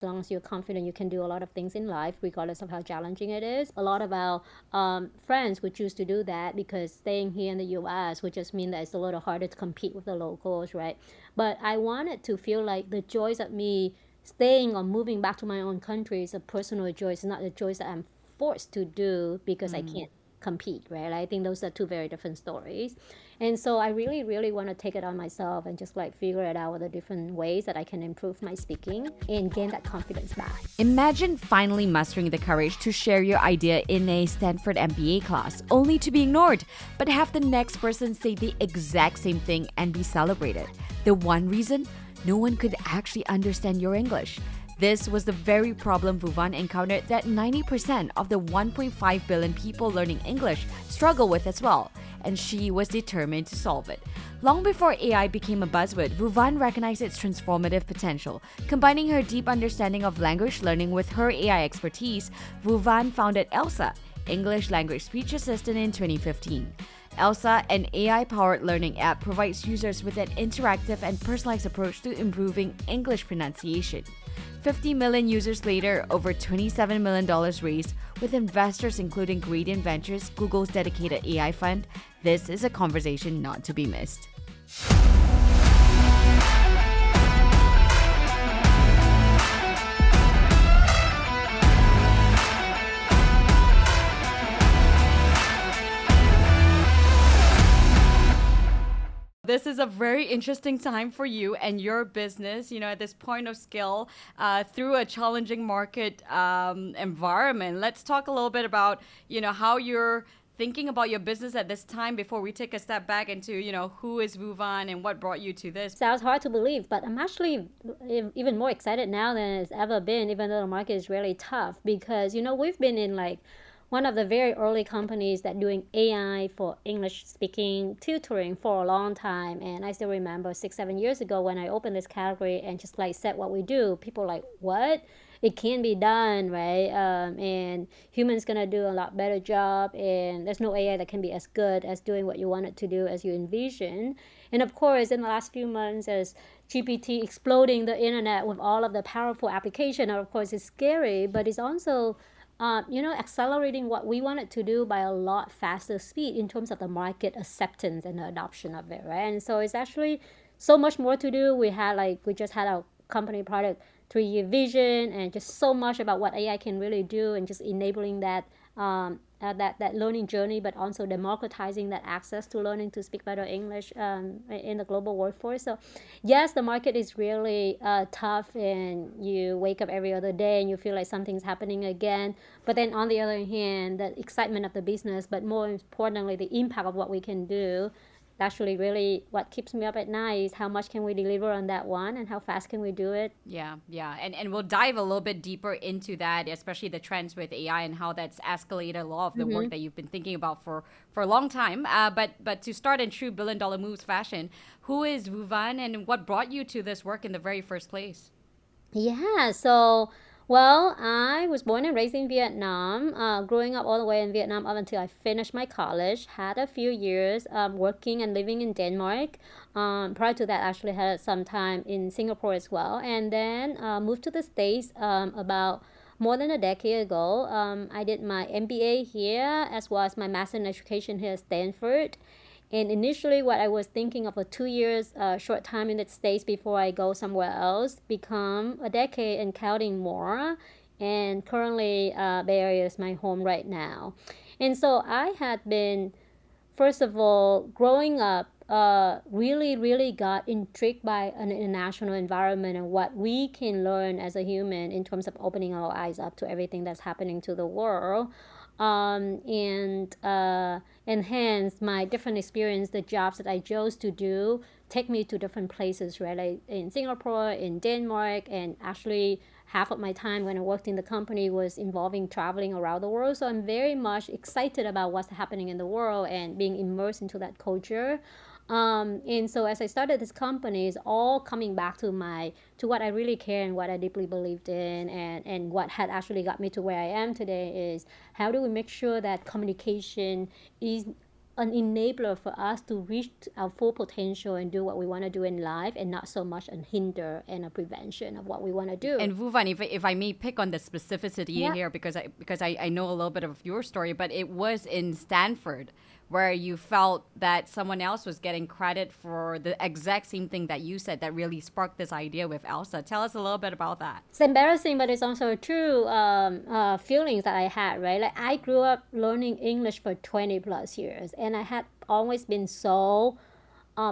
As long as you're confident, you can do a lot of things in life, regardless of how challenging it is. A lot of our friends would choose to do that because staying here in the US would just mean that it's a little harder to compete with the locals, right? But I wanted to feel like the joys of me staying or moving back to my own country is a personal joy. It's not a choice that I'm forced to do because I can't compete, right? I think those are two very different stories. And so I really, really want to take it on myself and just like figure it out with the different ways that I can improve my speaking and gain that confidence back. Imagine finally mustering the courage to share your idea in a Stanford MBA class, only to be ignored, but have the next person say the exact same thing and be celebrated. The one reason? No one could actually understand your English. This was the very problem Vuvan encountered that 90% of the 1.5 billion people learning English struggle with as well, and she was determined to solve it. Long before AI became a buzzword, Vuvan recognized its transformative potential. Combining her deep understanding of language learning with her AI expertise, Vuvan founded ELSA, English Language Speech Assistant, in 2015. ELSA, an AI-powered learning app, provides users with an interactive and personalized approach to improving English pronunciation. 50 million users later, over $27 million raised, with investors including Gradient Ventures, Google's dedicated AI fund. This is a conversation not to be missed. This is a very interesting time for you and your business, at this point of scale, through a challenging market environment. Let's talk a little bit about, how you're thinking about your business at this time before we take a step back into, who is Vuvan and what brought you to this. Sounds hard to believe, but I'm actually even more excited now than it's ever been, even though the market is really tough because, we've been in like one of the very early companies that doing AI for English speaking tutoring for a long time. And I still remember 6, 7 years ago when I opened this category and just like said what we do, people like, what? It can be done, right? And humans gonna do a lot better job, and there's no AI that can be as good as doing what you want it to do as you envision. And of course, in the last few months, as GPT exploding the internet with all of the powerful application, of course, it's scary, but it's also accelerating what we wanted to do by a lot faster speed in terms of the market acceptance and the adoption of it, right? And so it's actually so much more to do. We just had our company product 3-year vision and just so much about what AI can really do and just enabling that learning journey, but also democratizing that access to learning to speak better English in the global workforce. So yes, the market is really tough, and you wake up every other day and you feel like something's happening again. But then on the other hand, the excitement of the business, but more importantly, the impact of what we can do, actually really what keeps me up at night is how much can we deliver on that one and how fast can we do it. Yeah. And we'll dive a little bit deeper into that, especially the trends with AI and how that's escalated a lot of the work that you've been thinking about for a long time. But to start in true billion-dollar moves fashion, who is Vuvan and what brought you to this work in the very first place? Yeah, so, well, I was born and raised in Vietnam, growing up all the way in Vietnam up until I finished my college. Had a few years working and living in Denmark. Prior to that, actually had some time in Singapore as well. And then moved to the States about more than a decade ago. I did my MBA here as well as my Master in Education here at Stanford. And initially, what I was thinking of a 2 years short time in the States before I go somewhere else become a decade and counting more. And currently, Bay Area is my home right now. And so I had been, first of all, growing up, really, really got intrigued by an international environment and what we can learn as a human in terms of opening our eyes up to everything that's happening to the world. And hence my different experience, the jobs that I chose to do take me to different places, right? Like in Singapore, in Denmark, and actually half of my time when I worked in the company was involving traveling around the world. So I'm very much excited about what's happening in the world and being immersed into that culture. And so as I started this company, it's all coming back to what I really care and what I deeply believed in, and what had actually got me to where I am today is how do we make sure that communication is an enabler for us to reach our full potential and do what we want to do in life, and not so much a hinder and a prevention of what we want to do. And Vuvan, if I may pick on the specificity Yeah. here, because I know a little bit of your story, but it was in Stanford where you felt that someone else was getting credit for the exact same thing that you said that really sparked this idea with ELSA. Tell us a little bit about that. It's embarrassing, but it's also true feelings that I had, right? Like I grew up learning English for 20 plus years, and I had always been so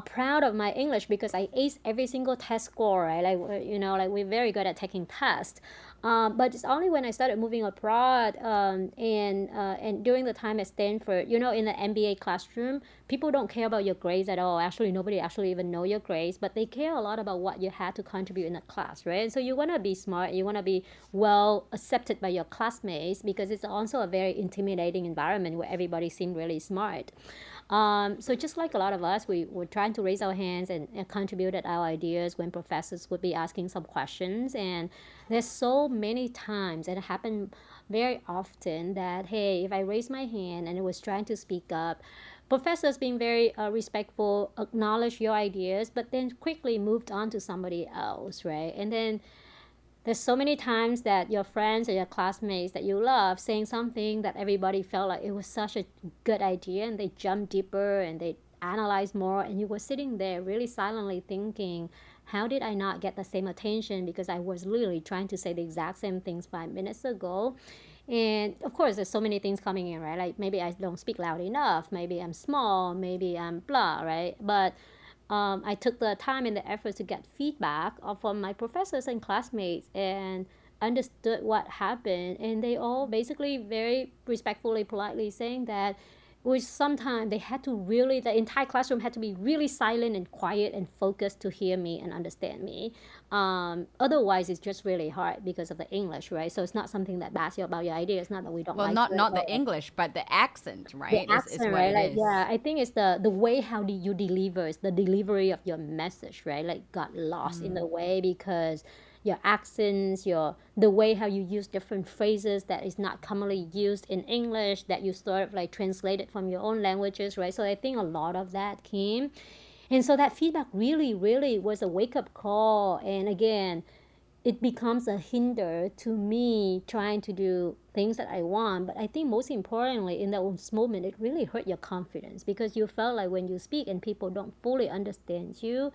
proud of my English because I aced every single test score, right? Like, like we're very good at taking tests. But it's only when I started moving abroad and during the time at Stanford, in the MBA classroom, people don't care about your grades at all. Actually, nobody actually even know your grades, but they care a lot about what you had to contribute in the class, right? And so you want to be smart, you want to be well accepted by your classmates because it's also a very intimidating environment where everybody seems really smart. So just like a lot of us, we were trying to raise our hands and contributed our ideas when professors would be asking some questions. And there's so many times, and it happened very often, that, hey, if I raise my hand and I was trying to speak up, professors being very respectful, acknowledge your ideas, but then quickly moved on to somebody else, right? And then there's so many times that your friends or your classmates that you love saying something that everybody felt like it was such a good idea, and they jumped deeper and they analyzed more, and you were sitting there really silently thinking, how did I not get the same attention, because I was literally trying to say the exact same things 5 minutes ago. And of course there's so many things coming in, right? Like maybe I don't speak loud enough, maybe I'm small, maybe I'm blah, right? But I took the time and the effort to get feedback from my professors and classmates, and understood what happened. And they all basically very respectfully, politely saying that which sometimes they had to really, the entire classroom had to be really silent and quiet and focused to hear me and understand me. Otherwise, it's just really hard because of the English, right? So it's not something that bats you about your idea. It's not that we don't Well, like not you at not the all. English, but the accent, The right? Is accent, what right? it Like, is. yeah, I think it's the way how do you deliver, it's the delivery of your message, right? Like got lost in the way because your accents, your the way how you use different phrases that is not commonly used in English, that you sort of like translated from your own languages, right? So I think a lot of that came. And so that feedback really, really was a wake up call. And again, it becomes a hinder to me trying to do things that I want. But I think most importantly, in that moment, it really hurt your confidence because you felt like when you speak and people don't fully understand you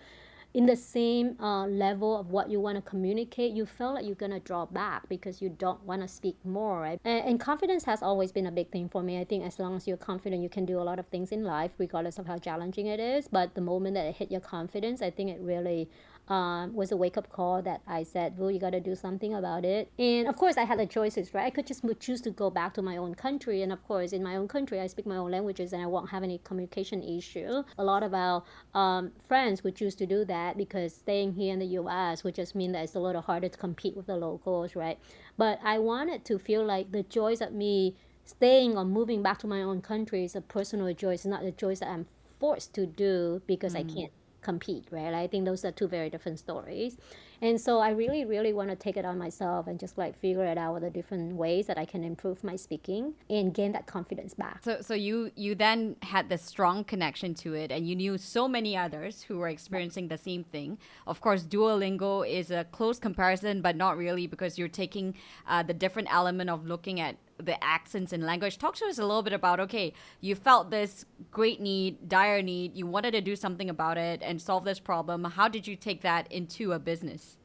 in the same level of what you want to communicate, you feel like you're going to draw back because you don't want to speak more, right? And confidence has always been a big thing for me. I think as long as you're confident, you can do a lot of things in life, regardless of how challenging it is. But the moment that it hit your confidence, I think it really was a wake-up call that I said, well, you got to do something about it. And of course I had the choices, right? I could just choose to go back to my own country, and of course in my own country I speak my own languages and I won't have any communication issue. A lot of our friends would choose to do that because staying here in the US would just mean that it's a little harder to compete with the locals, right? But I wanted to feel like the joys of me staying or moving back to my own country is a personal joy. It's not the joys that I'm forced to do because I can't compete, right? I think those are two very different stories. And so I really, really want to take it on myself and just like figure it out with the different ways that I can improve my speaking and gain that confidence back. So you then had this strong connection to it, and you knew so many others who were experiencing the same thing. Of course, Duolingo is a close comparison, but not really because you're taking the different element of looking at the accents in language. Talk to us a little bit about, okay, you felt this great need, dire need, you wanted to do something about it and solve this problem. How did you take that into a business?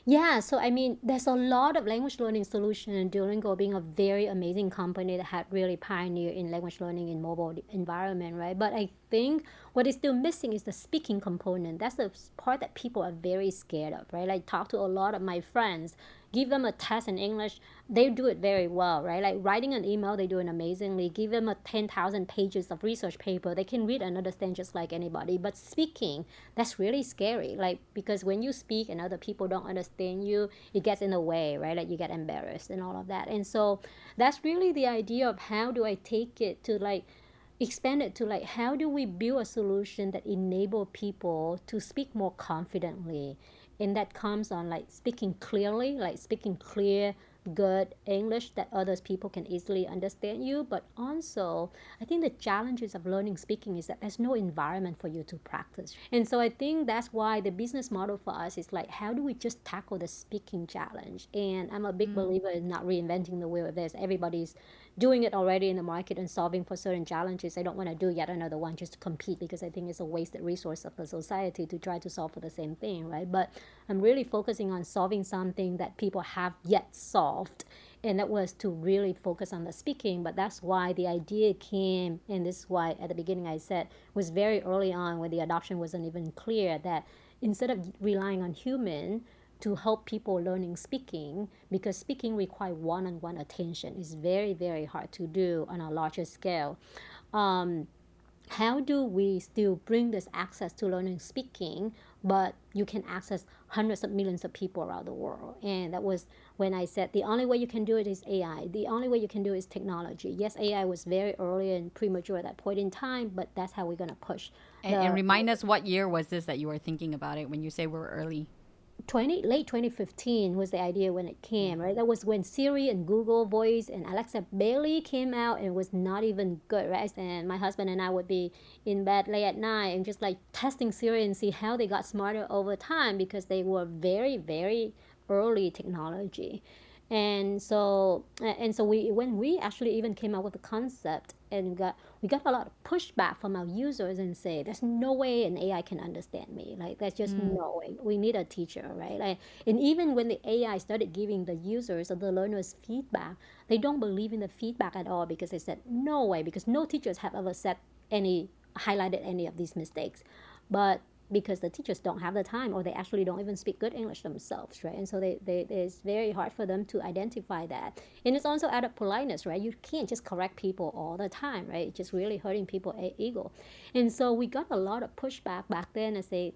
Yeah, so I mean, there's a lot of language learning solution, and Duolingo being a very amazing company that had really pioneered in language learning in mobile environment, right? But I think what is still missing is the speaking component. That's the part that people are very scared of, right? Like talk to a lot of my friends, give them a test in English, they do it very well, right? Like writing an email, they do it amazingly. Give them a 10,000 pages of research paper, they can read and understand just like anybody. But speaking, that's really scary, like because when you speak and other people don't understand you, it gets in the way, right? Like you get embarrassed and all of that. And so that's really the idea of how do I take it to like expand it to like how do we build a solution that enable people to speak more confidently, and that comes on like speaking clearly, like speaking clear good English that others people can easily understand you. But also, I think the challenges of learning speaking is that there's no environment for you to practice. And so I think that's why the business model for us is like, how do we just tackle the speaking challenge? And I'm a big believer in not reinventing the wheel. If there's everybody's doing it already in the market and solving for certain challenges, I don't want to do yet another one just to compete, because I think it's a wasted resource of the society to try to solve for the same thing, right? But I'm really focusing on solving something that people have yet solved, and that was to really focus on the speaking. But that's why the idea came, and this is why at the beginning I said was very early on when the adoption wasn't even clear, that instead of relying on human to help people learning speaking, because speaking requires one-on-one attention. It's very, very hard to do on a larger scale. Um, how do we still bring this access to learning speaking, but you can access hundreds of millions of people around the world? And that was when I said the only way you can do it is AI. The only way you can do it is technology. Yes, AI was very early and premature at that point in time, but that's how we're going to push And the remind us, what year was this that you were thinking about it when you say we're early? late 2015 was the idea when it came, right? That was when Siri and Google Voice and Alexa barely came out, and it was not even good, right? And my husband and I would be in bed late at night and just like testing Siri and see how they got smarter over time, because they were very, very early technology. And so we, when we actually even came up with the concept, and we got a lot of pushback from our users and say there's no way an AI can understand me. Like, there's just no way. We need a teacher, right? Like, and even when the AI started giving the users or the learners feedback, they don't believe in the feedback at all, because they said no way, because no teachers have ever said any highlighted any of these mistakes. But because the teachers don't have the time, or they actually don't even speak good English themselves, right? And so it's very hard for them to identify that. And it's also out of politeness, right? You can't just correct people all the time, right? It's just really hurting people's ego. And so we got a lot of pushback back then and say,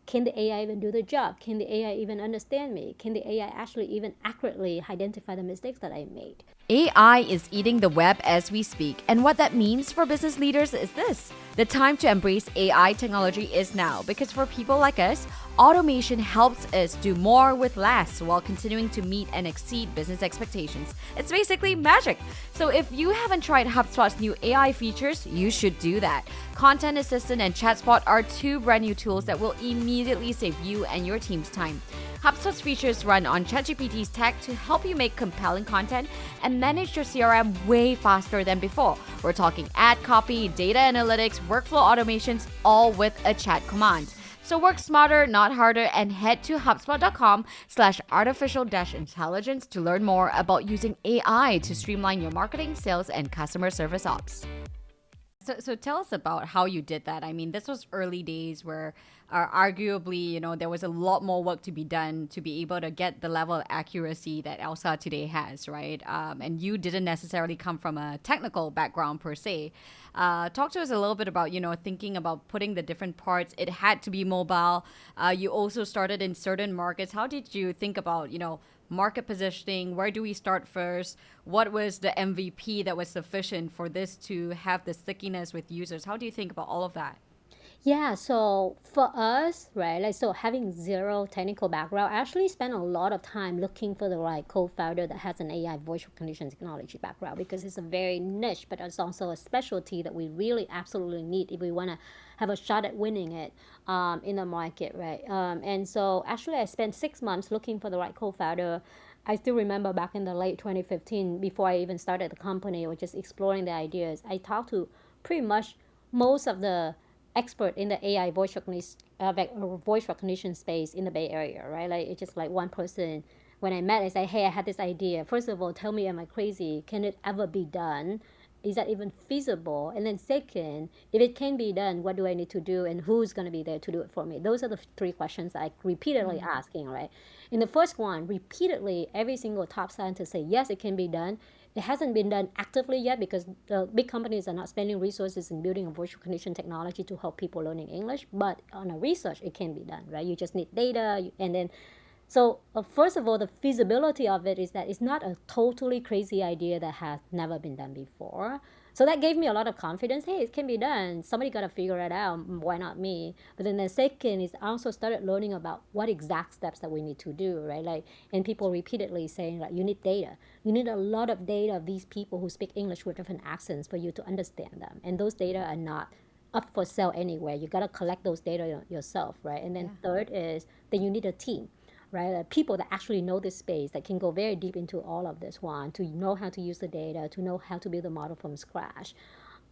can the AI even do the job? Can the AI even understand me? Can the AI actually even accurately identify the mistakes that I made? AI is eating the web as we speak, and what that means for business leaders is this: the time to embrace AI technology is now, because for people like us, automation helps us do more with less while continuing to meet and exceed business expectations. It's basically magic. So if you haven't tried HubSpot's new AI features, you should do that. Content Assistant and ChatSpot are two brand new tools that will immediately save you and your team's time. HubSpot's features run on ChatGPT's tech to help you make compelling content and manage your CRM way faster than before. We're talking ad copy, data analytics, workflow automations, all with a chat command. So work smarter, not harder, and head to HubSpot.com/artificial-intelligence to learn more about using AI to streamline your marketing, sales, and customer service ops. So tell us about how you did that. I mean, this was early days where arguably, there was a lot more work to be done to be able to get the level of accuracy that ELSA today has, right? And you didn't necessarily come from a technical background per se. Talk to us a little bit about, thinking about putting the different parts. It had to be mobile. You also started in certain markets. How did you think about, market positioning? Where do we start first? What was the MVP that was sufficient for this to have the stickiness with users? How do you think about all of that? Yeah, so for us, right, like, so having zero technical background, I actually spent a lot of time looking for the right co-founder that has an AI voice recognition technology background, because it's a very niche, but it's also a specialty that we really absolutely need if we want to have a shot at winning it in the market, right? And so actually, I spent 6 months looking for the right co-founder. I still remember back in the late 2015, before I even started the company or just exploring the ideas, I talked to pretty much most of the expert in the AI voice recognition space in the Bay Area, right? Like, it's just like one person. When I met, I said, "Hey, I had this idea. First of all, tell me, am I crazy? Can it ever be done? Is that even feasible? And then second, if it can be done, what do I need to do, and who's going to be there to do it for me?" Those are the three questions I repeatedly asking, right? In the first one, repeatedly, every single top scientist say, yes, it can be done. It hasn't been done actively yet, because the big companies are not spending resources in building a voice recognition technology to help people learning English. But on a research, it can be done, right? You just need data, and then so first of all, the feasibility of it is that it's not a totally crazy idea that has never been done before. So that gave me a lot of confidence. Hey, it can be done. Somebody got to figure it out. Why not me? But then the second is I also started learning about what exact steps that we need to do, right? Like, and people repeatedly saying like, you need data. You need a lot of data of these people who speak English with different accents for you to understand them. And those data are not up for sale anywhere. You got to collect those data yourself, right? And then third is that you need a team, right? People that actually know this space that can go very deep into all of this one to know how to use the data, to know how to build a model from scratch.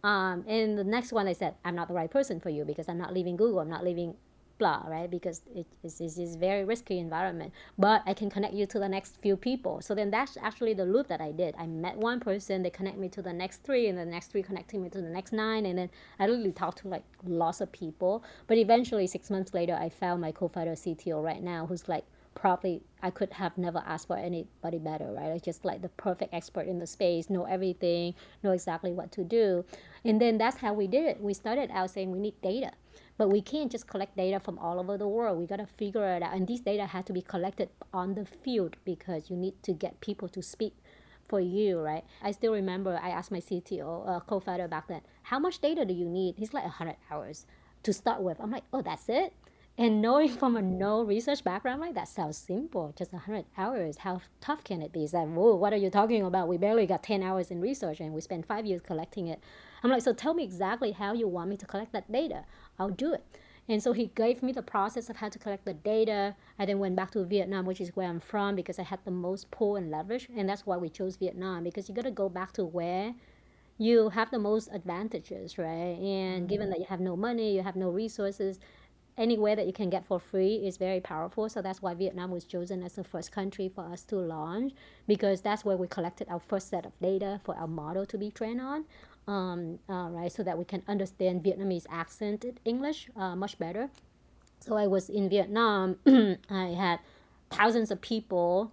And the next one, I said, I'm not the right person for you because I'm not leaving Google. I'm not leaving blah, right? Because it's a very risky environment. But I can connect you to the next few people. So then that's actually the loop that I did. I met one person, they connect me to the next three, and the next three connecting me to the next nine. And then I literally talked to like lots of people. But eventually, 6 months later, I found my co-founder CTO right now, who's like, probably I could have never asked for anybody better, right? Like just like the perfect expert in the space, know everything, know exactly what to do. And then that's how we did it. We started out saying we need data, but we can't just collect data from all over the world. We got to figure it out. And these data had to be collected on the field because you need to get people to speak for you, right? I still remember I asked my CTO, co-founder back then, how much data do you need? He's like 100 hours to start with. I'm like, oh, that's it? And knowing from a no research background, like that sounds simple, just 100 hours. How tough can it be? He's like, whoa, what are you talking about? We barely got 10 hours in research and we spent 5 years collecting it. I'm like, so tell me exactly how you want me to collect that data. I'll do it. And so he gave me the process of how to collect the data. I then went back to Vietnam, which is where I'm from, because I had the most pull and leverage. And that's why we chose Vietnam, because you got to go back to where you have the most advantages, right? And given that you have no money, you have no resources, anywhere that you can get for free is very powerful. So that's why Vietnam was chosen as the first country for us to launch, because that's where we collected our first set of data for our model to be trained on, right? So that we can understand Vietnamese accented English much better. So I was in Vietnam. I had thousands of people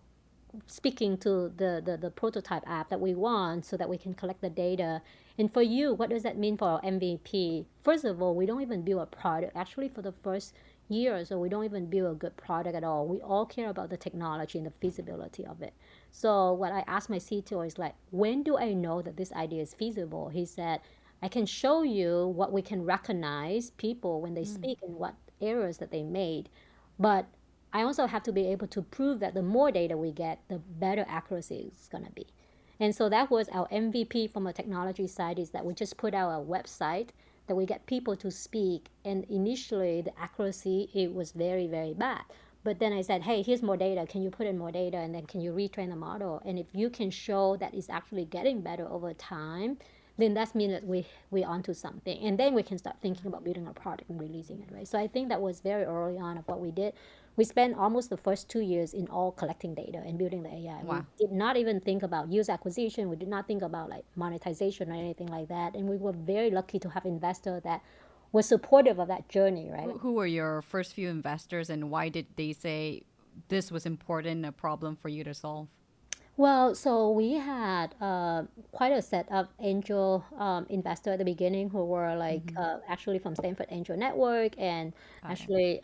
speaking to the prototype app that we want so that we can collect the data. And for you, what does that mean for our MVP? First of all, we don't even build a product. Actually, for the first year or so, we don't even build a good product at all. We all care about the technology and the feasibility of it. So what I asked my CTO is like, when do I know that this idea is feasible? He said, I can show you what we can recognize people when they speak and what errors that they made. But I also have to be able to prove that the more data we get, the better accuracy is going to be. And so that was our MVP from a technology side, is that we just put out a website that we get people to speak. And initially, the accuracy, it was very, very bad. But then I said, hey, here's more data. Can you put in more data? And then can you retrain the model? And if you can show that it's actually getting better over time, then that means that we're onto something. And then we can start thinking about building a product and releasing it, right? So I think that was very early on of what we did. We spent almost the first 2 years in all collecting data and building the AI. We Wow. did not even think about user acquisition. We did not think about like monetization or anything like that. And we were very lucky to have investors that were supportive of that journey, right? Who were your first few investors and why did they say this was important, a problem for you to solve? Well, so we had quite a set of angel investor at the beginning who were like actually from Stanford Angel Network, and Got it. actually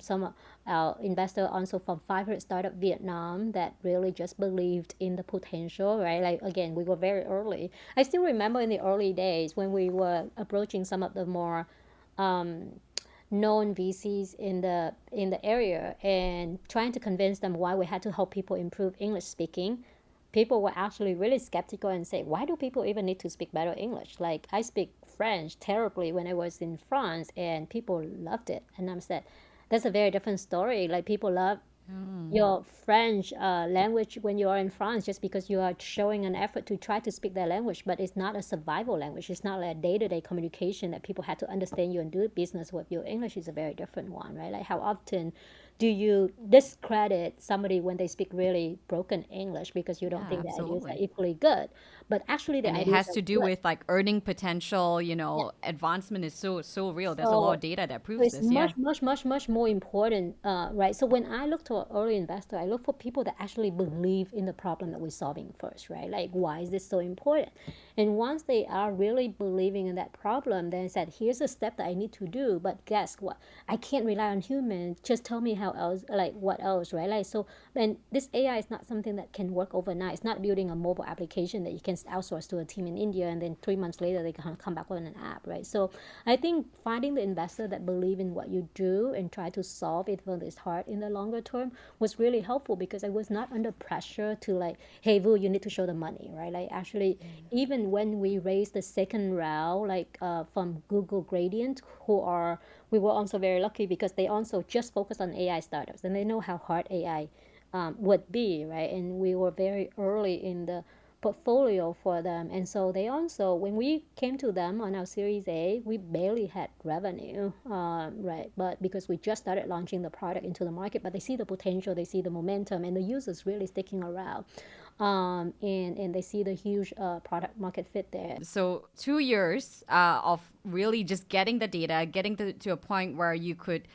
some of our investor also from 500 Startup Vietnam that really just believed in the potential, right? Like again, we were very early. I still remember in the early days when we were approaching some of the more known VCs in the area and trying to convince them why we had to help people improve English speaking. People were actually really skeptical and say, why do people even need to speak better English? Like I speak French terribly when I was in France and people loved it. And I said, that's a very different story. Like people love your French language when you are in France just because you are showing an effort to try to speak their language, but it's not a survival language. It's not like a day-to-day communication that people had to understand you and do business with you. English is a very different one, right? Like how often do you discredit somebody when they speak really broken English because you don't Yeah, think their ideas are absolutely. equally good? But actually the And it ideas has are to do good. with like earning potential, Yeah. advancement is so real. There's a lot So of data that so proves it's this. Yeah. much, much, much, much more important, right? So when I look to an early investor, I look for people that actually believe in the problem that we're solving first, right? Like, why is this so important? And once they are really believing in that problem, then I said, here's a step that I need to do. But guess what? I can't rely on humans. Just tell me how else, like what else, right? Like, so then this AI is not something that can work overnight. It's not building a mobile application that you can outsource to a team in India and then 3 months later they can come back with an app, right? So I think finding the investor that believe in what you do and try to solve it when it's hard in the longer term was really helpful, because I was not under pressure to like, hey, Vu, you need to show the money, right? Like actually, even when we raised the second round, like from Google Gradient, who are, we were also very lucky because they also just focus on AI startups and they know how hard AI would be, right? And we were very early in the portfolio for them. And so they also, when we came to them on our Series A, we barely had revenue, right? But because we just started launching the product into the market, but they see the potential, they see the momentum, and the users really sticking around. And they see the huge product market fit there. So 2 years of really just getting the data, getting to a point where you could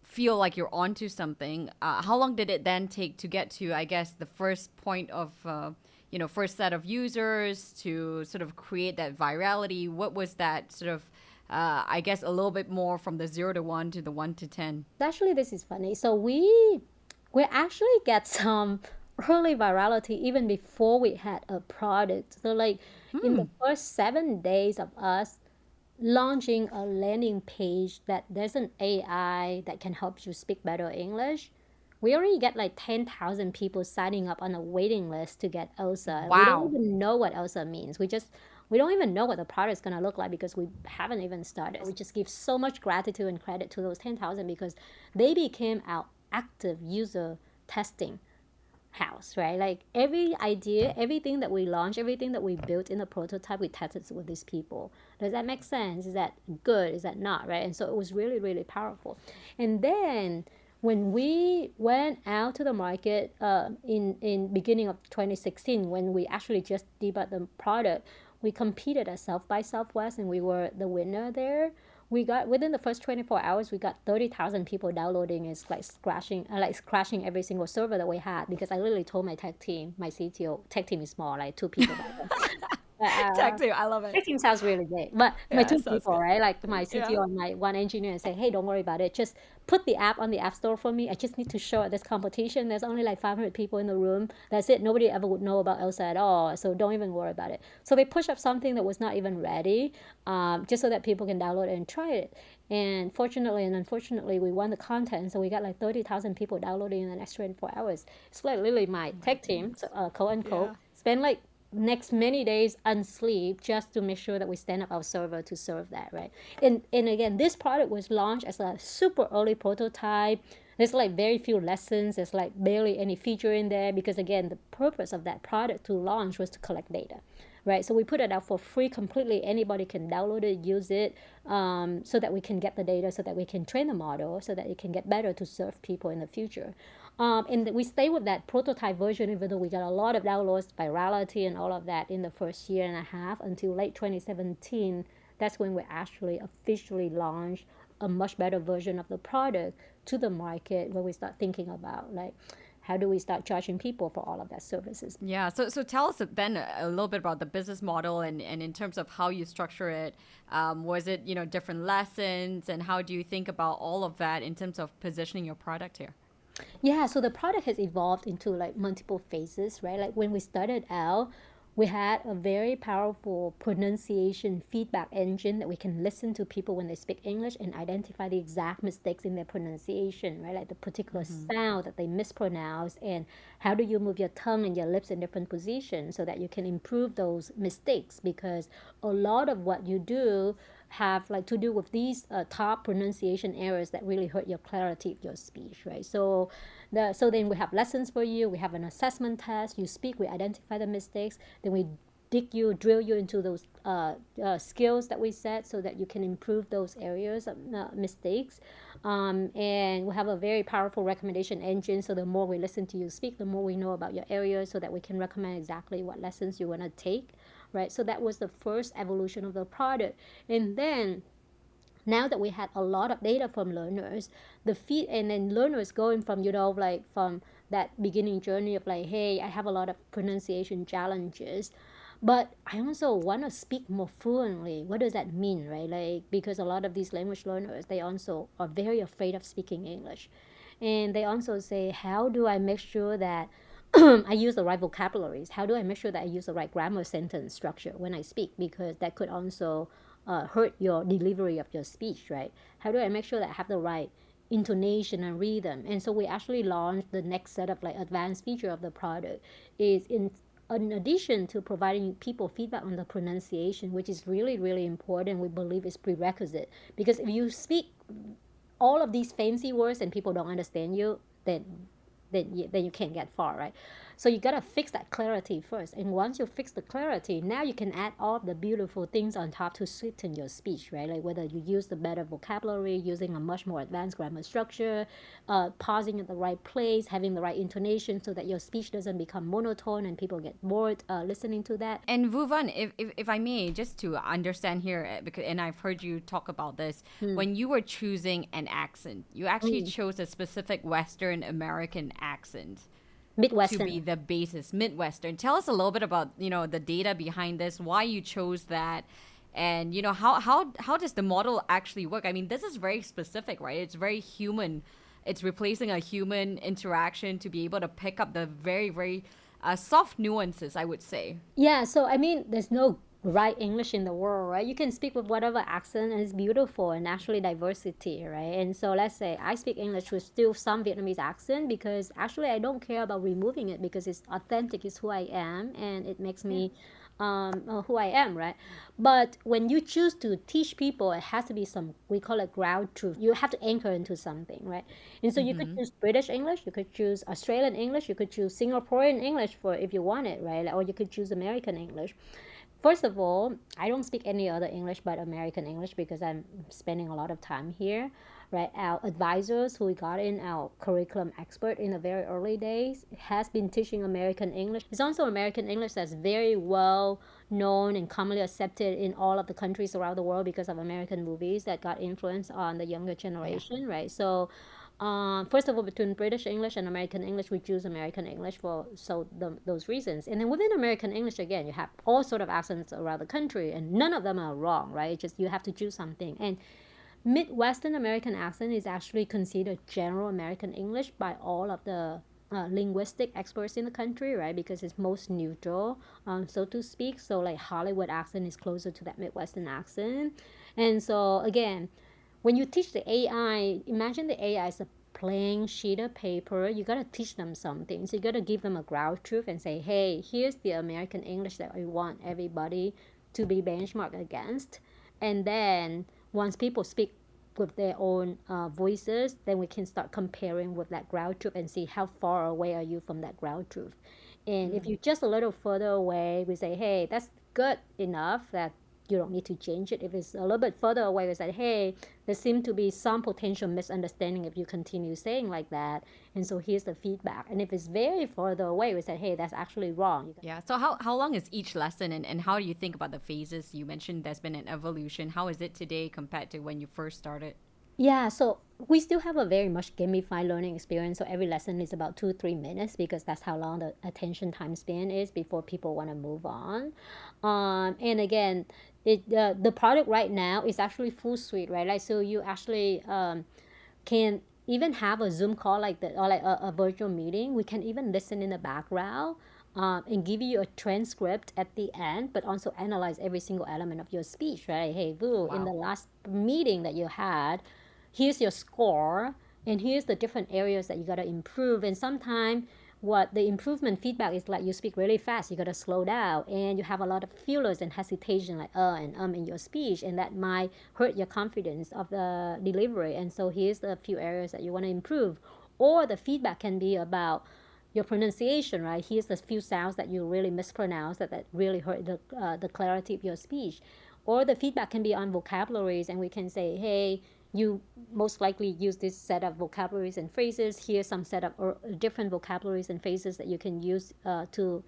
feel like you're onto something. How long did it then take to get to, I guess, the first point of, first set of users to sort of create that virality? What was that sort of, I guess, a little bit more from the 0 to 1 to the 1 to 10? Actually, this is funny. So we actually get some early virality even before we had a product. So like in the first 7 days of us launching a landing page that there's an AI that can help you speak better English, we already get like 10,000 people signing up on a waiting list to get ELSA. We don't Wow. even know what ELSA means. We don't even know what the product is going to look like because we haven't even started. We just give so much gratitude and credit to those 10,000 because they became our active user testing house, right? Like every idea, everything that we launch, everything that we built in the prototype, we tested with these people. Does that make sense? Is that good? Is that not, right? And so it was really, really powerful. And then when we went out to the market in beginning of 2016, when we actually just debuted the product, we competed at South by Southwest and we were the winner there. We got, within the first 24 hours, we got 30,000 people downloading. It's like crashing every single server that we had, because I literally told my tech team, my CTO, tech team is small, like 2 people back then. Tech team, I love it. Tech team sounds really big, but my Yeah, two it sounds people, good. right? Like my Yeah. CTO and my one engineer, and say, hey, don't worry about it. Just put the app on the App Store for me. I just need to show at this competition. There's only like 500 people in the room. That's it. Nobody ever would know about ELSA at all. So don't even worry about it. So they push up something that was not even ready, just so that people can download it and try it. And fortunately and unfortunately, we won the contest. So we got like 30,000 people downloading in the next 24 hours. It's like literally my tech team, so, quote unquote, Yeah. spend like next many days unsleep just to make sure that we stand up our server to serve that, right? And again, this product was launched as a super early prototype. There's like very few lessons. There's like barely any feature in there, because again, the purpose of that product to launch was to collect data, right? So we put it out for free completely. Anybody can download it, use it, so that we can get the data, so that we can train the model, so that it can get better to serve people in the future. And we stay with that prototype version, even though we got a lot of downloads, virality, and all of that in the first year and a half until late 2017. That's when we actually officially launched a much better version of the product to the market, where we start thinking about like, how do we start charging people for all of that services? Yeah. So tell us then a little bit about the business model and in terms of how you structure it. Was it, different lessons, and how do you think about all of that in terms of positioning your product here? Yeah, so the product has evolved into like multiple phases, right? Like when we started out, we had a very powerful pronunciation feedback engine that we can listen to people when they speak English and identify the exact mistakes in their pronunciation, right? Like the particular sound that they mispronounce, and how do you move your tongue and your lips in different positions so that you can improve those mistakes, because a lot of what you do have like to do with these top pronunciation errors that really hurt your clarity of your speech, right? So then we have lessons for you. We have an assessment test. You speak, we identify the mistakes, then we drill you into those skills that we set so that you can improve those areas of mistakes. And we have a very powerful recommendation engine. So the more we listen to you speak, the more we know about your areas, so that we can recommend exactly what lessons you want to take, right? So that was the first evolution of the product. And then now that we had a lot of data from learners, the feed, and then learners going from, like from that beginning journey of like, hey, I have a lot of pronunciation challenges, but I also want to speak more fluently. What does that mean, right? Like, because a lot of these language learners, they also are very afraid of speaking English. And they also say, how do I make sure that I use the right vocabularies? How do I make sure that I use the right grammar sentence structure when I speak? Because that could also hurt your delivery of your speech, right? How do I make sure that I have the right intonation and rhythm? And so we actually launched the next set of like advanced feature of the product is in addition to providing people feedback on the pronunciation, which is really, really important, we believe is prerequisite. Because if you speak all of these fancy words and people don't understand you, then you can't get far, right? So you gotta fix that clarity first. And once you fix the clarity, now you can add all the beautiful things on top to sweeten your speech, right? Like whether you use the better vocabulary, using a much more advanced grammar structure, pausing at the right place, having the right intonation so that your speech doesn't become monotone and people get bored listening to that. And Vuvan, if I may, just to understand here, because and I've heard you talk about this, when you were choosing an accent, you actually Mm. chose a specific Western American accent to be Midwestern. the basis, Midwestern. Tell us a little bit about the data behind this, why you chose that, and how does the model actually work? I mean, this is very specific, right? It's very human. It's replacing a human interaction to be able to pick up the very very soft nuances, I would say. Yeah, so I mean, there's no right English in the world, right? You can speak with whatever accent, and it's beautiful and naturally diversity, right? And so let's say I speak English with still some Vietnamese accent because actually I don't care about removing it because it's authentic, it's who I am, and it makes me who I am, right? But when you choose to teach people, it has to be some, we call it ground truth. You have to anchor into something, right? And so you could choose British English, you could choose Australian English, you could choose Singaporean English for if you want it, right? Or you could choose American English. First of all, I don't speak any other English but American English because I'm spending a lot of time here, right? Our advisors who we got in, our curriculum expert in the very early days, has been teaching American English. It's also American English that's very well known and commonly accepted in all of the countries around the world because of American movies that got influence on the younger Yeah. generation, right? So first of all, between British English and American English, we choose American English for those reasons. And then within American English, again, you have all sort of accents around the country, and none of them are wrong, right? It's just you have to choose something. And Midwestern American accent is actually considered general American English by all of the linguistic experts in the country, right? Because it's most neutral, so to speak. So like Hollywood accent is closer to that Midwestern accent. And so again, when you teach the AI, imagine the AI is a plain sheet of paper. You gotta teach them something. So you gotta give them a ground truth and say, hey, here's the American English that we want everybody to be benchmarked against. And then once people speak with their own voices, then we can start comparing with that ground truth and see how far away are you from that ground truth. And if you're just a little further away, we say, hey, that's good enough that you don't need to change it. If it's a little bit further away, we say, hey, there seems to be some potential misunderstanding if you continue saying like that. And so here's the feedback. And if it's very further away, we say, hey, that's actually wrong. Yeah. So how long is each lesson, and how do you think about the phases? You mentioned there's been an evolution. How is it today compared to when you first started? Yeah, so we still have a very much gamified learning experience. So every lesson is about 2-3 minutes because that's how long the attention time span is before people want to move on. And again, the product right now is actually full suite, right? Like so you actually can even have a Zoom call like that or like a virtual meeting. We can even listen in the background. And give you a transcript at the end, but also analyze every single element of your speech, right? Hey, Vu, in the Wow. last meeting that you had, here's your score and here's the different areas that you got to improve. And sometimes what the improvement feedback is like, you speak really fast, you got to slow down, and you have a lot of fillers and hesitation like and in your speech, and that might hurt your confidence of the delivery. And so here's the few areas that you want to improve. Or the feedback can be about your pronunciation, right? Here's the few sounds that you really mispronounce that really hurt the clarity of your speech. Or the feedback can be on vocabularies, and we can say, hey, you most likely use this set of vocabularies and phrases. Here's some set of different vocabularies and phrases that you can use to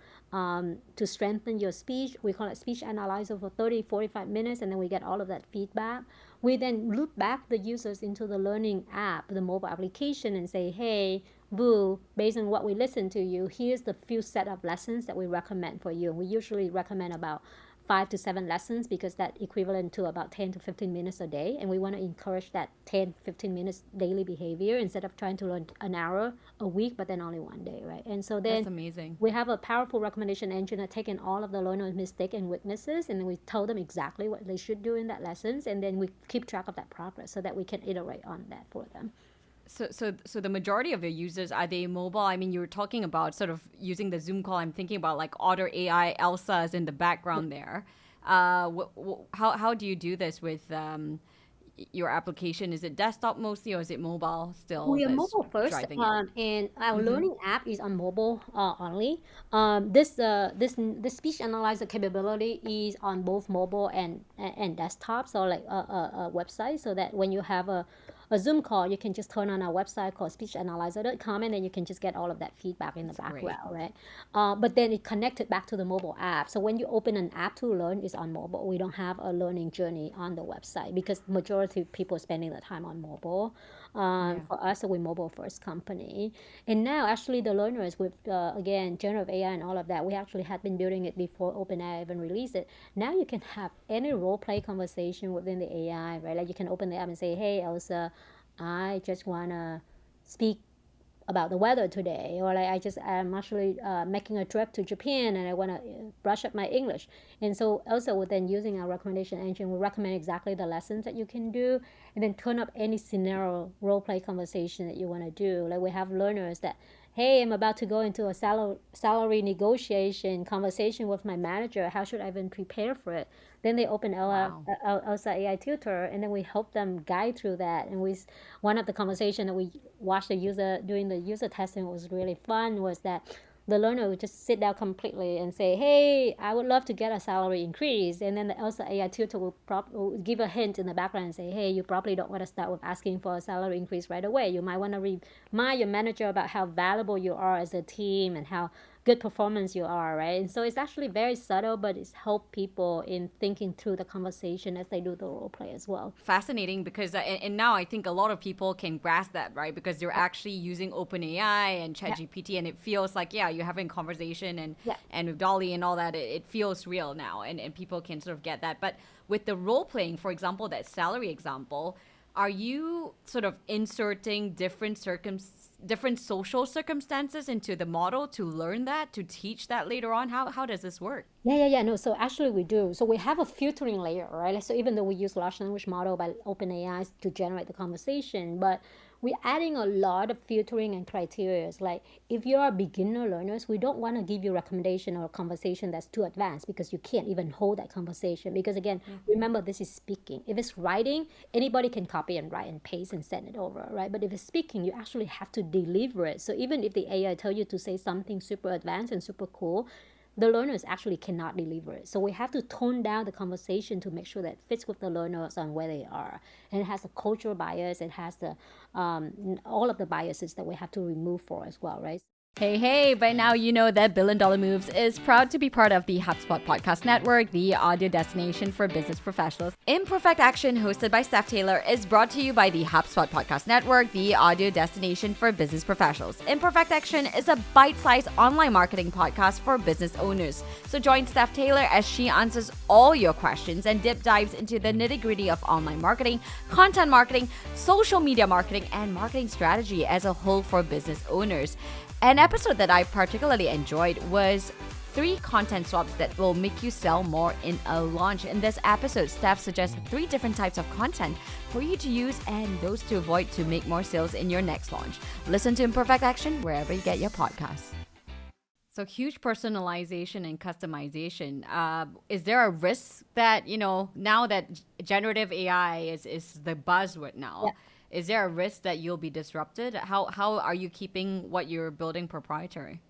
strengthen your speech. We call it speech analyzer for 30-45 minutes, and then we get all of that feedback. We then loop back the users into the learning app, the mobile application, and say, hey, Boo, based on what we listen to you, here's the few set of lessons that we recommend for you. And we usually recommend about 5 to 7 lessons, because that equivalent to about 10 to 15 minutes a day, and we want to encourage that 10-15 minutes daily behavior instead of trying to learn an hour a week but then only one day, right? And so That's then amazing. we have a powerful recommendation engine that taken all of the learner's mistakes and weaknesses, and then we tell them exactly what they should do in that lessons, and then we keep track of that progress so that we can iterate on that for them. So the majority of your users, are they mobile? I mean, you were talking about sort of using the Zoom call. I'm thinking about like Otter AI, ELSA is in the background there. How do you do this with your application? Is it desktop mostly, or is it mobile still We are that's mobile first, driving it? and our Mm-hmm. learning app is on mobile only. This speech analyzer capability is on both mobile and desktop, so like a website, so that when you have a Zoom call, you can just turn on our website called speechanalyzer.com, and then you can just get all of that feedback in the That's great. background, right? But then it connected back to the mobile app. So when you open an app to learn, it's on mobile. We don't have a learning journey on the website because majority of people spending the time on mobile. Yeah. For us, we're mobile first company. And now actually the learners with, again, generative AI and all of that, we actually had been building it before OpenAI even released it. Now you can have any role play conversation within the AI, right? Like you can open the app and say, hey, Elsa, I just want to speak about the weather today, or like I'm actually making a trip to Japan and I want to brush up my English. And so also with then using our recommendation engine, we recommend exactly the lessons that you can do, and then turn up any scenario role play conversation that you want to do. Like we have learners that, hey, I'm about to go into a salary negotiation conversation with my manager. How should I even prepare for it? Then they open Wow. ELSA AI Tutor, and then we help them guide through that. And one of the conversation that we watched the user doing the user testing was really fun, was that the learner would just sit down completely and say, hey, I would love to get a salary increase. And then the ELSA AI tutor will give a hint in the background and say, hey, you probably don't want to start with asking for a salary increase right away. You might want to remind your manager about how valuable you are as a team and how good performance you are, right? And so it's actually very subtle, but it's helped people in thinking through the conversation as they do the role play as well. Fascinating because and now I think a lot of people can grasp that, right? Because they're actually using OpenAI and Yeah, ChatGPT, and it feels like, yeah, you're having conversation yeah. and with Dolly and all that, it feels real now, and people can sort of get that. But with the role playing, for example, that salary example, are you sort of inserting different social circumstances into the model to learn that, to teach that later on? How does this work? Yeah. No, so actually we do. So we have a filtering layer, right? So even though we use large language model by OpenAI to generate the conversation, but we're adding a lot of filtering and criteria. Like if you're a beginner learners, we don't want to give you recommendation or a conversation that's too advanced because you can't even hold that conversation. Because again, Yeah. remember this is speaking. If it's writing, anybody can copy and write and paste and send it over, right? But if it's speaking, you actually have to deliver it. So even if the AI tell you to say something super advanced and super cool, the learners actually cannot deliver it. So we have to tone down the conversation to make sure that it fits with the learners on where they are. And it has a cultural bias. It has the all of the biases that we have to remove for as well, right? Hey, hey, by now you know that Billion Dollar Moves is proud to be part of the HubSpot Podcast Network, the audio destination for business professionals. Imperfect Action, hosted by Steph Taylor, is brought to you by the HubSpot Podcast Network, the audio destination for business professionals. Imperfect Action is a bite-sized online marketing podcast for business owners. So join Steph Taylor as she answers all your questions and deep dives into the nitty-gritty of online marketing, content marketing, social media marketing, and marketing strategy as a whole for business owners. An episode that I particularly enjoyed was 3 content swaps that will make you sell more in a launch. In this episode, Steph suggests 3 different types of content for you to use and those to avoid to make more sales in your next launch. Listen to Imperfect Action wherever you get your podcasts. So huge personalization and customization. Is there a risk that, now that generative AI is the buzzword now, is there a risk that you'll be disrupted? How are you keeping what you're building proprietary?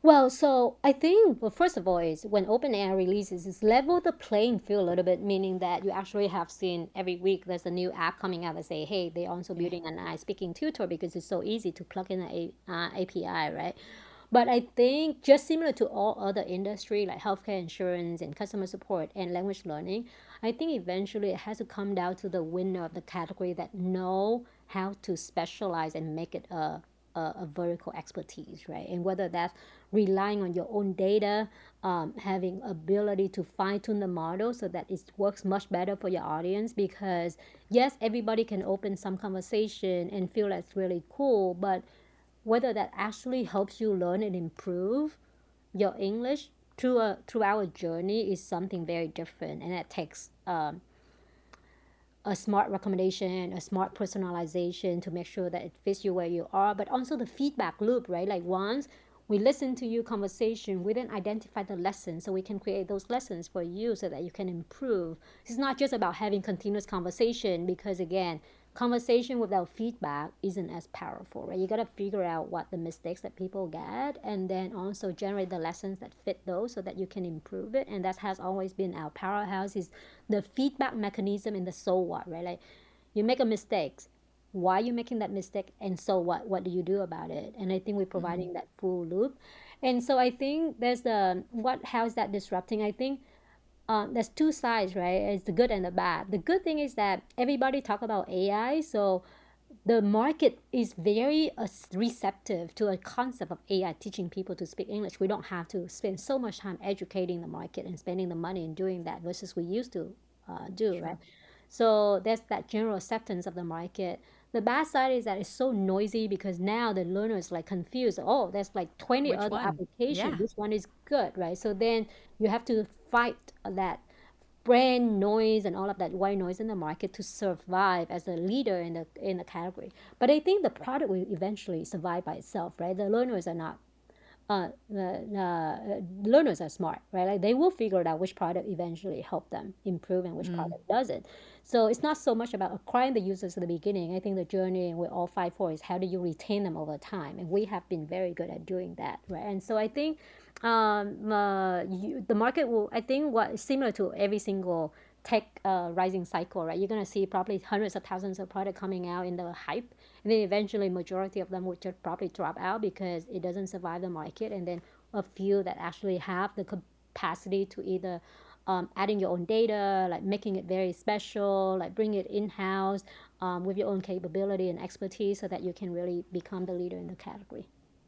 Well, so I think, well, first of all, is when OpenAI releases, is level the playing field a little bit, meaning that you actually have seen every week there's a new app coming out that say, hey, they're also Yeah. building an AI speaking tutor because it's so easy to plug in an API, right? But I think just similar to all other industry like healthcare, insurance, and customer support and language learning, I think eventually it has to come down to the winner of the category that know how to specialize and make it a a vertical expertise, right? And whether that's relying on your own data, having ability to fine tune the model so that it works much better for your audience. Because yes, everybody can open some conversation and feel that's really cool, but whether that actually helps you learn and improve your English through our journey is something very different, and that takes a smart recommendation, a smart personalization to make sure that it fits you where you are, but also the feedback loop, right? Like once we listen to your conversation, we then identify the lessons so we can create those lessons for you so that you can improve. It's not just about having continuous conversation because again, conversation without feedback isn't as powerful, right? You got to figure out what the mistakes that people get and then also generate the lessons that fit those so that you can improve it. And that has always been our powerhouse is the feedback mechanism and the so what, right? Like you make a mistake, why are you making that mistake, and so what do you do about it? And I think we're providing that full loop. And so I think there's the what how is that disrupting. I think there's two sides, right? It's the good and the bad. The good thing is that everybody talk about AI, so the market is very receptive to a concept of AI teaching people to speak English. We don't have to spend so much time educating the market and spending the money in doing that versus we used to do, right? Sure. So there's that general acceptance of the market. The bad side is that it's so noisy because now the learner is like confused. Oh, there's like 20 Which other one? applications. Yeah. Which one is good, right? So then you have to fight that brand noise and all of that white noise in the market to survive as a leader in the category. But I think the product will eventually survive by itself, right? The learners are not learners are smart, right? Like they will figure it out which product eventually help them improve and which product doesn't. So it's not so much about acquiring the users at the beginning. I think the journey we all fight for is how do you retain them over time, and we have been very good at doing that, right? And so I think the market will. I think what is similar to every single tech rising cycle, right? You're gonna see probably hundreds of thousands of products coming out in the hype, and then eventually majority of them will just probably drop out because it doesn't survive the market, and then a few that actually have the capacity to either adding your own data, like making it very special, like bring it in-house with your own capability and expertise so that you can really become the leader in the category.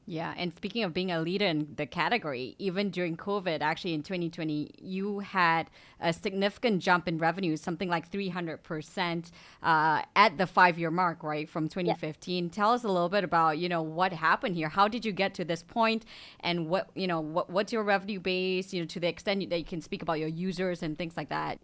Yeah, and speaking of being a leader in the category, even during COVID, actually in 2020, you had a significant jump in revenue, something like 300% at the 5 year mark, right, from Yeah. 2015. Tell us a little bit about, what happened here. How did you get to this point, and what's your revenue base, to the extent that you can speak about your users and things like that.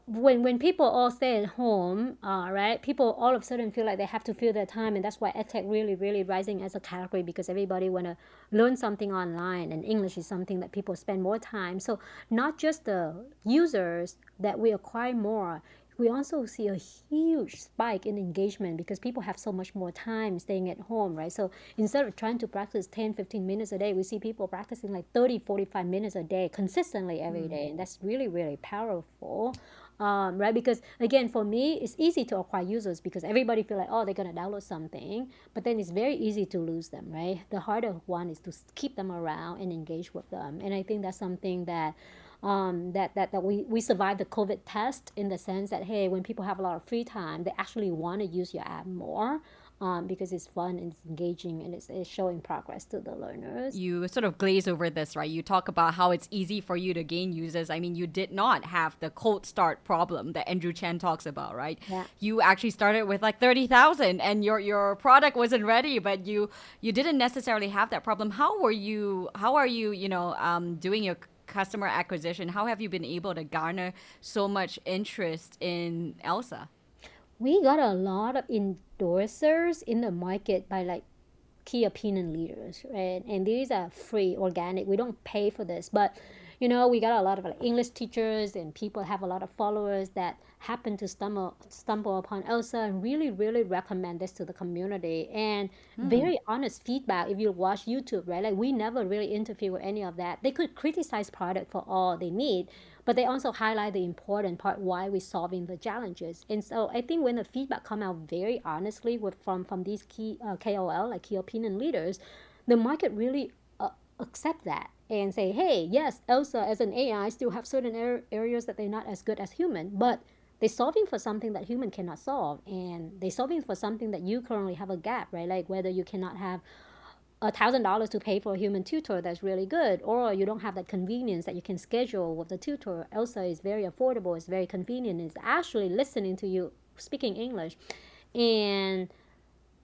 When people all stay at home, right, people all of a sudden feel like they have to fill their time, and that's why edtech really, really rising as a category because everybody want to learn something online, and English is something that people spend more time. So not just the users that we acquire more, we also see a huge spike in engagement because people have so much more time staying at home, right? So instead of trying to practice 10, 15 minutes a day, we see people practicing like 30, 45 minutes a day consistently every day. And that's really, really powerful. Right? Because again, for me, it's easy to acquire users because everybody feel like, oh, they're going to download something, but then it's very easy to lose them, right? The harder one is to keep them around and engage with them. And I think that's something that we survived the COVID test in the sense that, hey, when people have a lot of free time, they actually want to use your app more because it's fun and it's engaging and it's showing progress to the learners. You sort of glaze over this, right? You talk about how it's easy for you to gain users. I mean, you did not have the cold start problem that Andrew Chen talks about, right? Yeah. You actually started with like 30,000 and your product wasn't ready, but you didn't necessarily have that problem. How are you, doing your customer acquisition? How have you been able to garner so much interest in ELSA? We got a lot of endorsers in the market by like key opinion leaders, right? And these are free, organic. We don't pay for this, but we got a lot of like English teachers and people have a lot of followers that happen to stumble upon ELSA and really, really recommend this to the community. And very honest feedback. If you watch YouTube, right? Like we never really interfere with any of that. They could criticize product for all they need, but they also highlight the important part why we're solving the challenges. And so I think when the feedback come out very honestly from these key KOL, like key opinion leaders, the market really accept that and say, hey, yes, ELSA as an AI still have certain areas that they're not as good as human, but they're solving for something that human cannot solve, and they're solving for something that you currently have a gap, right? Like whether you cannot have $1,000 to pay for a human tutor, that's really good. Or you don't have that convenience that you can schedule with the tutor. ELSA is very affordable, it's very convenient, it's actually listening to you speaking English. And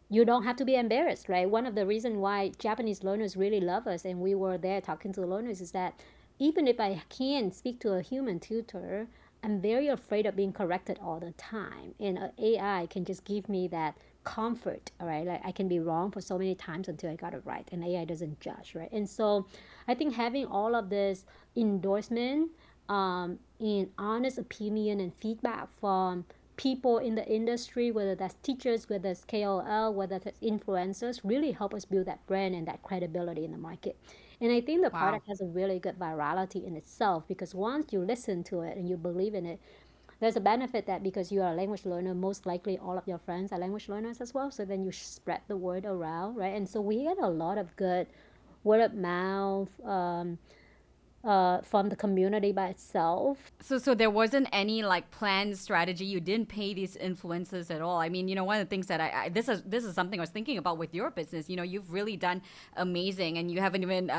you don't have to be embarrassed, right? One of the reasons why Japanese learners really love us and we were there talking to the learners is that even if I can speak to a human tutor, I'm very afraid of being corrected all the time. And AI can just give me that comfort, all right? Like I can be wrong for so many times until I got it right, and AI doesn't judge, right? And so I think having all of this endorsement, in honest opinion and feedback from people in the industry, whether that's teachers, whether it's KOL, whether that's influencers, really help us build that brand and that credibility in the market. And I think the Wow. product has a really good virality in itself, because once you listen to it and you believe in it, there's a benefit that because you are a language learner, most likely all of your friends are language learners as well. So then you spread the word around, right? And so we get a lot of good word of mouth, from the community by itself. So there wasn't any like planned strategy. You didn't pay these influencers at all. I mean, one of the things that this is something I was thinking about with your business. You've really done amazing, and you haven't even.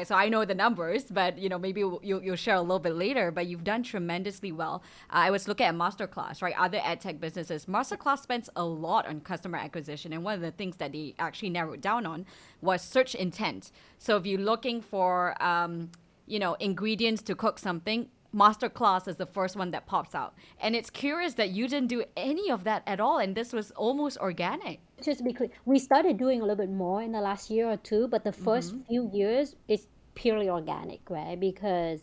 So I know the numbers, but maybe you'll share a little bit later. But you've done tremendously well. I was looking at Masterclass, right? Other ed tech businesses, Masterclass spends a lot on customer acquisition, and one of the things that they actually narrowed down on was search intent. So if you're looking for ingredients to cook something, Masterclass is the first one that pops out. And it's curious that you didn't do any of that at all, and this was almost organic. Just to be clear, we started doing a little bit more in the last year or two, but the first few years it's purely organic, right? Because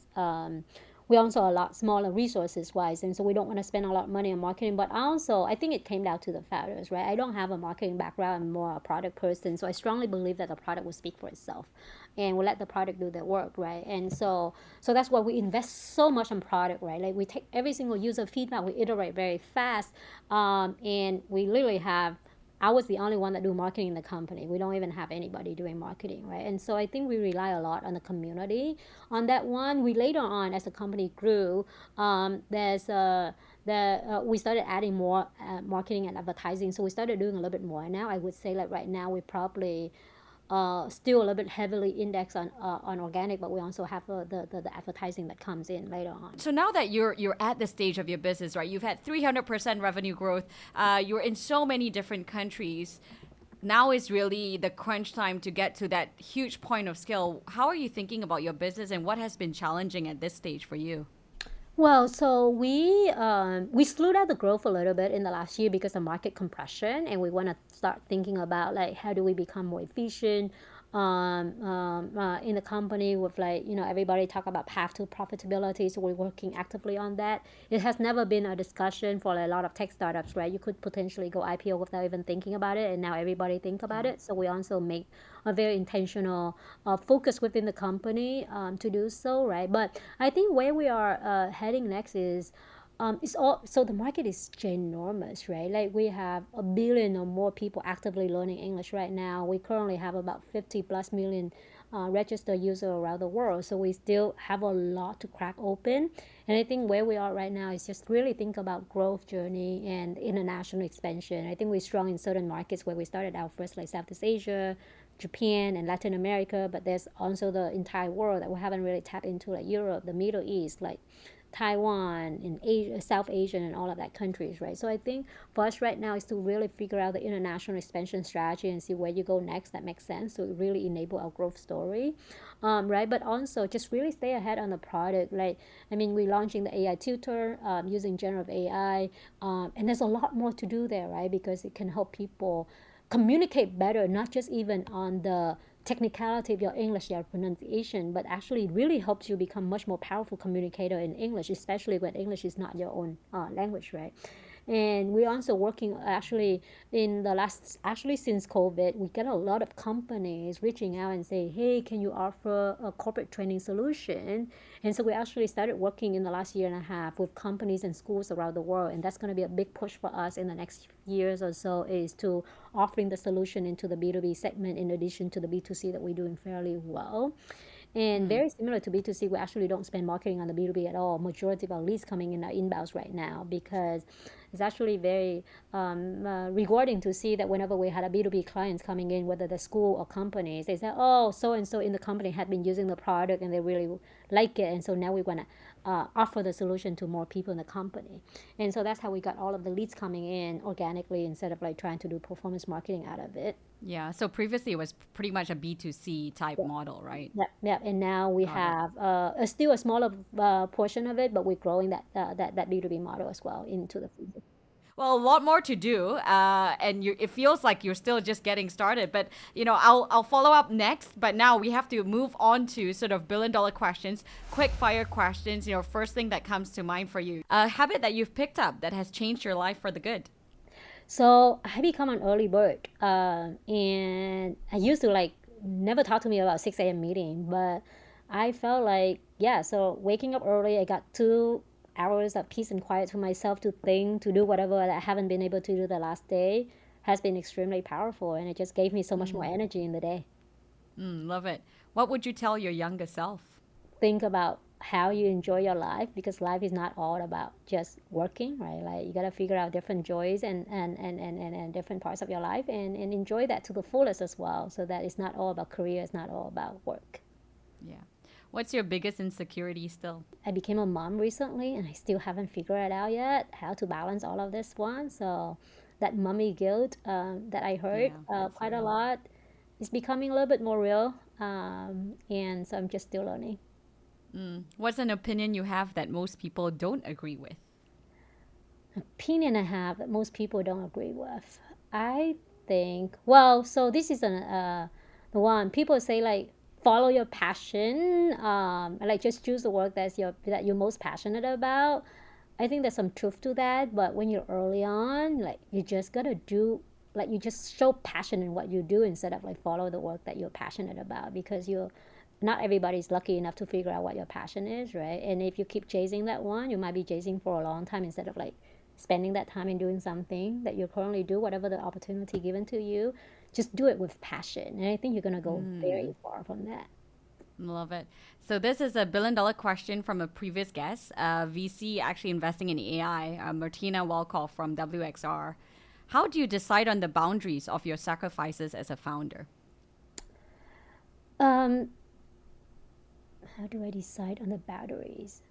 we also are a lot smaller resources wise, and so we don't want to spend a lot of money on marketing. But also, I think it came down to the founders, right? I don't have a marketing background; I'm more a product person, so I strongly believe that the product will speak for itself, and we'll let the product do the work, right? And so that's why we invest so much on product, right? Like we take every single user feedback, we iterate very fast, and we literally have, I was the only one that do marketing in the company. We don't even have anybody doing marketing, right? And so I think we rely a lot on the community on that one. We later on, as the company grew, we started adding more marketing and advertising. So we started doing a little bit more. Now I would say like right now we probably still a little bit heavily indexed on organic, but we also have the advertising that comes in later on. So now that you're at the stage of your business, right? You've had 300% revenue growth. You're in so many different countries. Now is really the crunch time to get to that huge point of scale. How are you thinking about your business, and what has been challenging at this stage for you? Well, so we slowed down the growth a little bit in the last year because of market compression, and we want to start thinking about like how do we become more efficient in the company with like everybody talk about path to profitability, so we're working actively on that. It has never been a discussion for a lot of tech startups, right? You could potentially go IPO without even thinking about it, and now everybody think about it. So we also make a very intentional focus within the company to do so, right? But I think where we are heading next is it's all, so the market is ginormous, right? Like we have a billion or more people actively learning English right now. We currently have about 50 plus million registered users around the world. So we still have a lot to crack open. And I think where we are right now is just really think about growth journey and international expansion. I think we're strong in certain markets where we started out first, like Southeast Asia, Japan, and Latin America, but there's also the entire world that we haven't really tapped into, like Europe, the Middle East, like Taiwan, and Asia, South Asian, and all of that countries, right? So I think for us right now is to really figure out the international expansion strategy and see where you go next. That makes sense. So it really enable our growth story, right? But also just really stay ahead on the product. Like I mean, we're launching the AI tutor using generative AI, and there's a lot more to do there, right? Because it can help people communicate better, not just even on the technicality of your English, your pronunciation, but actually really helps you become much more powerful communicator in English, especially when English is not your own language, right? And we're also working actually in the last, actually since COVID, we get a lot of companies reaching out and say, hey, can you offer a corporate training solution? And so we actually started working in the last year and a half with companies and schools around the world. And that's going to be a big push for us in the next years or so, is to offering the solution into the B2B segment in addition to the B2C that we're doing fairly well. And very similar to B2C, we actually don't spend marketing on the B2B at all. Majority of our leads coming in are inbounds right now, because it's actually very rewarding to see that whenever we had a B2B clients coming in, whether the school or companies, they say, oh, so and so in the company had been using the product and they really like it. And so now we want to offer the solution to more people in the company. And so that's how we got all of the leads coming in organically instead of like trying to do performance marketing out of it. Yeah. So previously it was pretty much a B2C type model, right? Yeah, yeah, and now we Got it. have still a smaller portion of it, but we're growing that B2B model as well into the future. Well, a lot more to do, and it feels like you're still just getting started. But I'll follow up next. But now we have to move on to sort of billion-dollar questions, quick fire questions. First thing that comes to mind for you, a habit that you've picked up that has changed your life for the good. So I become an early bird, and I used to like never talk to me about 6 a.m. meeting, but I felt like, yeah. So waking up early, I got 2 hours of peace and quiet to myself to think, to do whatever that I haven't been able to do the last day, has been extremely powerful, and it just gave me so much more energy in the day. Love it. What would you tell your younger self? Think about how you enjoy your life, because life is not all about just working, right? Like you got to figure out different joys and different parts of your life, and enjoy that to the fullest as well, so that it's not all about career, it's not all about work. Yeah. What's your biggest insecurity still? I became a mom recently and I still haven't figured it out yet how to balance all of this one. So that mommy guilt that I heard Yeah, that's quite a real. lot is becoming a little bit more real, and so I'm just still learning. What's an opinion you have that most people don't agree with? Opinion I have that most people don't agree with. I think, well, so this is the one people say, like, follow your passion, like just choose the work that you're most passionate about. I think there's some truth to that, but when you're early on, like you just gotta do, like you just show passion in what you do instead of like follow the work that you're passionate about, because you're not everybody's lucky enough to figure out what your passion is, right? And if you keep chasing that one, you might be chasing for a long time instead of like spending that time in doing something that you currently do, whatever the opportunity given to you. Just do it with passion, and I think you're gonna go very far from that. Love it. So this is a billion-dollar question from a previous guest, VC actually investing in AI, Martina Walkoff from WXR. How do you decide on the boundaries of your sacrifices as a founder? Um, how do I decide on the boundaries?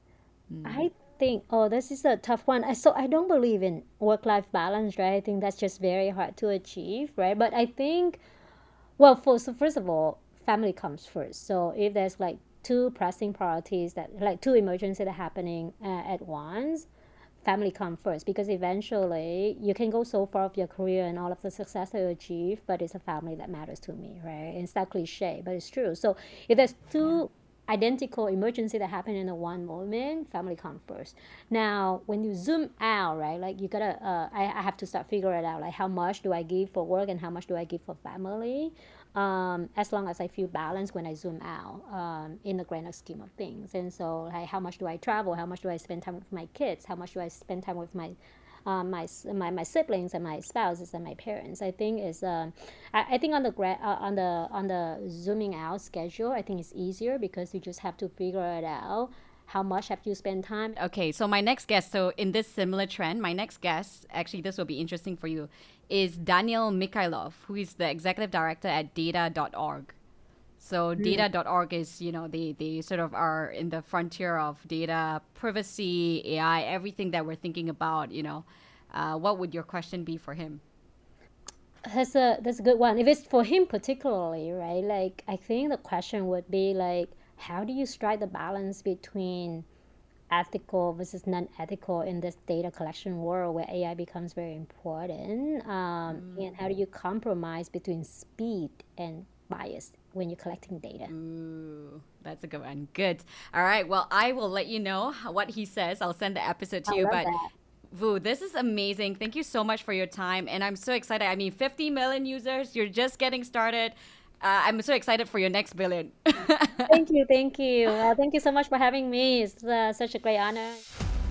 I think, oh, this is a tough one. So I don't believe in work-life balance, right? I think that's just very hard to achieve, right? But I think, well, so first of all, family comes first. So if there's like two pressing priorities, that like two emergencies that are happening at once, family come first, because eventually you can go so far of your career and all of the success that you achieve, but it's a family that matters to me, right? And it's that cliche, but it's true. So if there's Yeah. two identical emergency that happen in the one moment, family come first. Now when you zoom out, right, like you gotta I have to start figuring it out, like how much do I give for work and how much do I give for family, as long as I feel balanced when I zoom out, in the grander scheme of things. And so, like, how much do I travel? How much do I spend time with my kids? How much do I spend time with my siblings and my spouses and my parents? I think is I think on the zooming out schedule, I think it's easier because you just have to figure it out. How much have you spent time? Okay, so my next guest, so in this similar trend, my next guest, actually, this will be interesting for you, is Daniel Mikhailov, who is the executive director at data.org. So data.org is, they sort of are in the frontier of data, privacy, AI, everything that we're thinking about, what would your question be for him? That's a good one. If it's for him particularly, right? Like I think the question would be like, how do you strike the balance between ethical versus non-ethical in this data collection world where AI becomes very important? And how do you compromise between speed and bias when you're collecting data? Ooh, that's a good one. Good. All right. Well, I will let you know what he says. I'll send the episode I to you. love But that. Vu, this is amazing. Thank you so much for your time. And I'm so excited. I mean, 50 million users, you're just getting started. I'm so excited for your next billion. Thank you, thank you. Thank you so much for having me. It's such a great honor.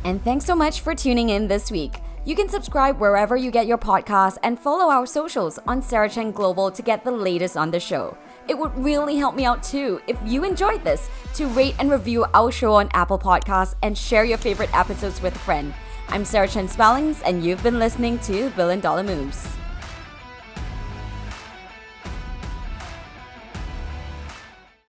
And thanks so much for tuning in this week. You can subscribe wherever you get your podcasts and follow our socials on Sarah Chen Global to get the latest on the show. It would really help me out too if you enjoyed this to rate and review our show on Apple Podcasts and share your favorite episodes with a friend. I'm Sarah Chen-Spellings, and you've been listening to Billion Dollar Moves.